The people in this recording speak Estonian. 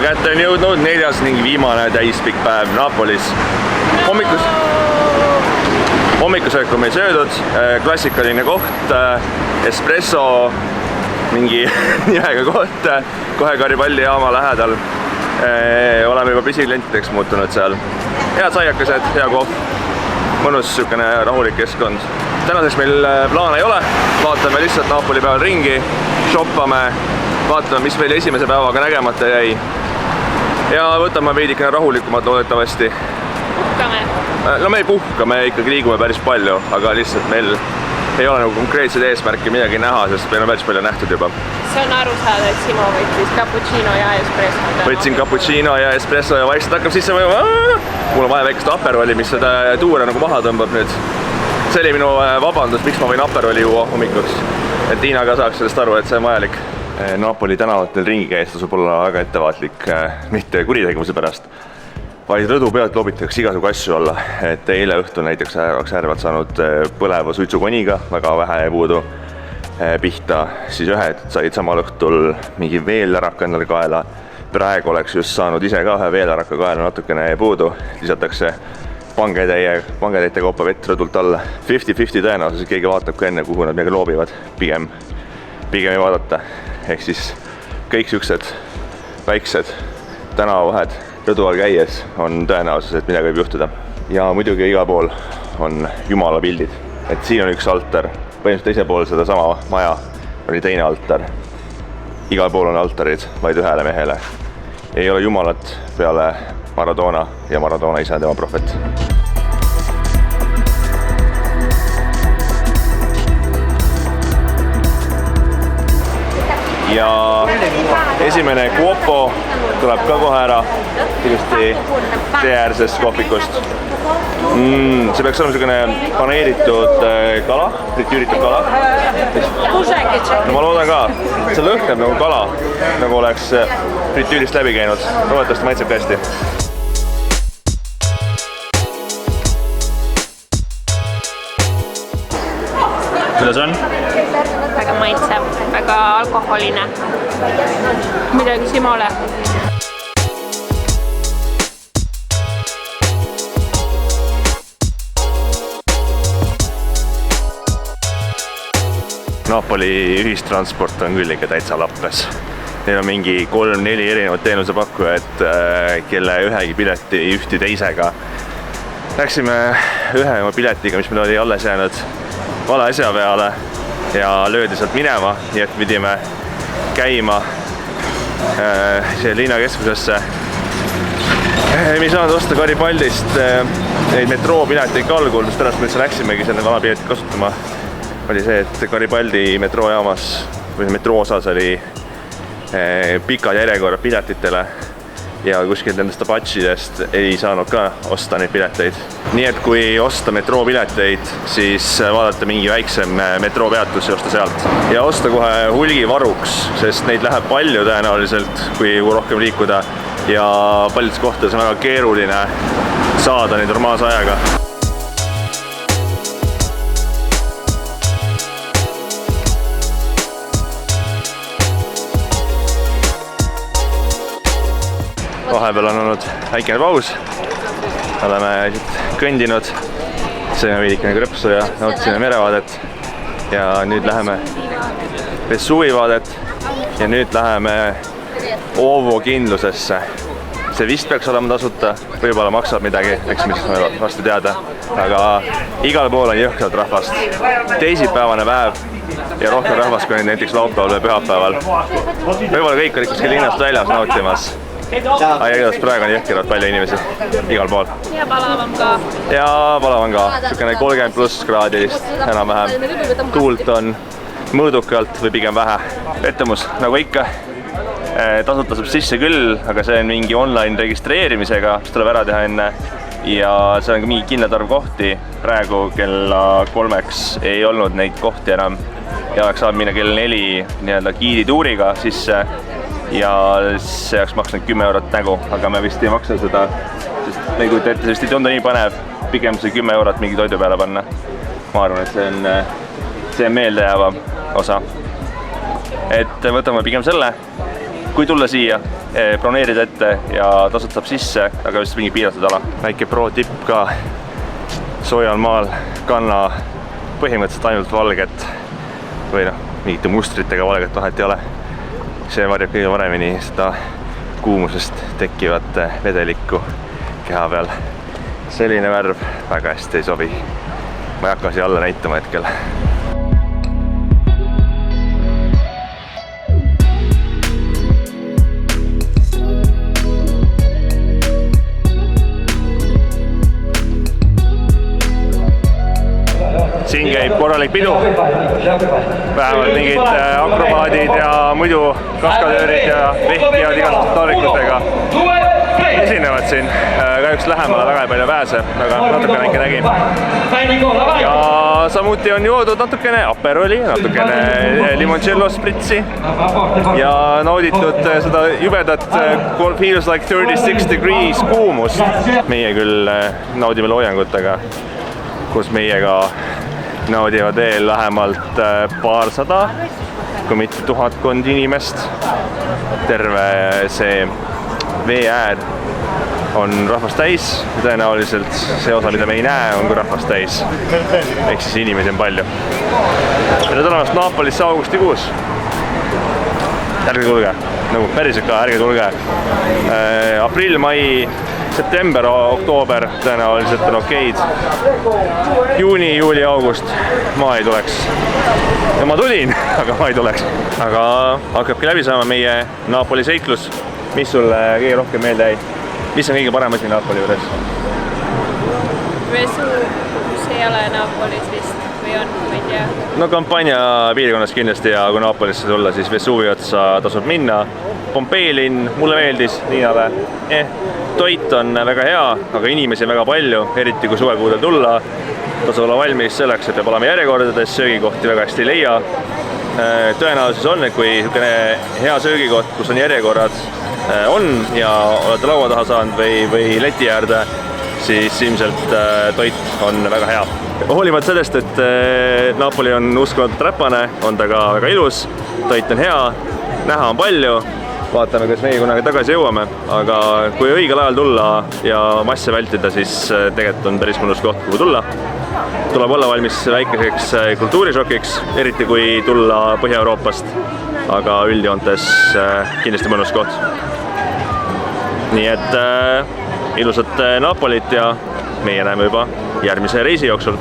kätte on jõudnud 4. ning viimane täispikk päev Napolis. Hommikusööku me ei söödud, klassikaline koht, espresso, mingi nimega koht, kohe Garibaldi jaama lähedal. Oleme juba pisiklientideks muutunud seal. Head saiakesed, hea kohv, mõnus sükene rahulik keskkond. Tänaseks meil plaane ei ole, vaatame lihtsalt Napoli päeval ringi, shoppame, vaatame, mis meil esimese päevaga nägemata jäi. Ja võtame veidikene rahulikumad loodetavasti. Puhkame? No me ei puhka, me ikkagi liigume päris palju, aga lihtsalt meil ei ole nagu konkreetseid eesmärki midagi näha, sest meil on päris palju nähtud juba. See on aru saada, et Simo võttis cappuccino ja espresso. Võtsin cappuccino ja espresso ja vaikselt hakkab sisse mõjuma. Mul on vaja väikest aperoli, mis seda tuure nagu maha tõmbab nüüd. See oli minu vabandus, miks ma võin aperoli juua hommikuks. Et Tiina ka saaks sellest aru, et see on vajalik. Napoli tänavatel ringi käes tasub olla väga ettevaatlik, mitte kuritegevuse pärast, vaid rõdu pealt loobitakse igasugu asju alla. Et eile õhtul näiteks oleks äärepealt saanud põleva suitsukoniga, väga vähe puudu pihta, siis ühed said samal õhtul mingi veelaraka endale kaela. Praegu oleks just saanud ise ka ühe veelaraka kaela natukene puudu, lisatakse pangetäite kaupa vett rõdult alla. 50-50 tõenäosus, et keegi vaatab ka enne, kuhu nad midagi loobivad, pigem ei vaadata. Ehk siis kõik siuksed väiksed tänavavahed rõdu all käies on tõenäosus, et midagi võib juhtuda. Ja muidugi igal pool on jumala pildid. Et siin on üks altar, põhimõtteliselt teise pool seda sama maja oli teine altar. Igal pool on altarid vaid ühele mehele. Ei ole jumalat peale Maradona ja Maradona ise tema prohvet. Ja esimene Cuopo tuleb ka kohe ära ilusti teeäärsest kohvikust. See peaks olema selline paneeritud kala, fritüüritud kala. No ma loodan ka, see lõhneb nagu kala, nagu oleks fritüürist läbi käinud. Loodetavasti maitseb ka hästi. Kuidas on? Väga maitsev, väga alkoholine. Midagi Simole. Napoli ühistransport on küll ikka täitsa lappes. Neil on mingi 3-4 erinevat teenusepakkujat, kelle ühegi pileti ühti teisega. Läksime ühe oma piletiga, mis meil oli alles jäänud vale asja peale ja löödi sealt minema, nii et pidime käima linnakeskusesse. Me ei saanud osta Garibaldist neid metroopileteid ka algul, sest pärast me üldse läksimegi selle kanapiletit kasutama. Oli see, et Garibaldi metroojaamas või metroosas oli pikad järjekorrad piletitele ja kuskilt nendest Apachidest ei saanud ka osta neid pileteid. Nii et kui osta metroopileteid, siis vaadata mingi väiksem metroopeatus ja osta sealt. Ja osta kohe hulgivaruks, sest neid läheb palju tõenäoliselt, kui rohkem liikuda. Ja paljudes kohtades on väga keeruline saada neid normaalse ajaga. Vahepeal on olnud väikene paus. Oleme kõndinud, sõime veidikene krõpsu ja nautisime merevaadet. Ja nüüd läheme Vesuvivaadet ja nüüd läheme Ovo kindlusesse. See vist peaks olema tasuta, võib-olla maksab midagi, eks mis vastu teada. Aga igal pool on jõhkralt rahvast. Teisipäevane päev ja rohkem rahvast kui näiteks laupäeval või pühapäeval. Võib-olla kõik on kuskil linnast väljas nautimas. Igatahes praegu on jõhkralt palju inimesi igal pool. Ja palavam ka. Ja palavam ka. Sükene 30+ kraadilist enam-vähem. Tuult on mõõdukalt või pigem vähe. Pettumus, nagu ikka. Tasuta saab sisse küll, aga see on mingi online registreerimisega, mis tuleb ära teha enne. Ja see on ka mingi kindlad arv kohti. Praegu kella 3-ks ei olnud neid kohti enam. Ja oleks saab minna kell 4 nii-öelda giidituuriga sisse. Ja see oleks maksnud 10 eurot nägu, aga me vist ei maksa seda, sest me ei kujuta ette, sest ei tundu nii panev, pigem see 10 eurot mingi toidu peale panna. Ma arvan, et see on meeldejäävam osa. Et võtame pigem selle, kui tulla siia, broneerida ette ja tasud saab sisse, aga vist mingi piiratud ala. Väike pro tipp ka, soojal maal kanna põhimõtteliselt ainult valget või noh, mingite mustritega valget vahet ei ole. See varjab kõige paremini seda kuumusest tekkivat vedelikku keha peal. Selline värv väga hästi ei sobi. Ma ei hakka siia alla näitama hetkel. Siin käib korralik pidu, vähemalt mingid akrobaadid ja muidu kaskadöörid ja vehkijad igasuguste taldrikutega esinevad siin. Kahjuks lähemale väga ei palju pääse, aga natukene äkki nägin. Ja samuti on joodud natukene aperoli, natukene limoncello spritsi ja nauditud seda jubedat feels like 36 degrees kuumust. Meie küll naudime loojangutega, kus meiega naudivad veel vähemalt paarsada, kui mitte tuhatkond inimest. Terve see vee äär on rahvast täis ja tõenäoliselt see osa, mida me ei näe, on ka rahvast täis. Ehk siis inimesi on palju. Tere tulemast Napolisse augustikuus. Ärge tulge, nagu päriselt ka, ärge tulge. Aprill, mai, september, oktoober tõenäoliselt on okeid. Juuni, juuli, august ma ei tuleks. Ja ma tulin, aga ma ei tuleks. Aga hakkabki läbi saama meie Napoli seiklus. Mis sulle kõige rohkem meelde jäi? Mis on kõige parem asi Napoli juures? Vesuvius ei ole Napolis vist või on, ma ei tea. No kampaania piirkonnas kindlasti ja kui Napolisse tulla, siis Vesuvi otsa tasub minna. Pompei linn, mulle meeldis, Niinale. Toit on väga hea, aga inimesi on väga palju, eriti kui suvekuudel tulla. Tasub olla valmis selleks, et peab olema järjekordades, söögikohti väga hästi ei leia. Tõenäoliselt on, et kui hea söögikoht, kus on järjekorrad on ja olete laua taha saanud või leti äärde, siis ilmselt toit on väga hea. Hoolimata sellest, et Napoli on uskumatult räpane, on ta ka väga ilus, toit on hea, näha on palju. Vaatame, kas meie kunagi tagasi jõuame, aga kui õigel ajal tulla ja masse vältida, siis tegelikult on päris mõnus koht, kuhu tulla. Tuleb olla valmis väikeseks kultuurishokiks, eriti kui tulla Põhja-Euroopast, aga üldjoontes kindlasti mõnus koht. Nii et ilusat Napolit ja meie näeme juba järgmise reisi jooksul.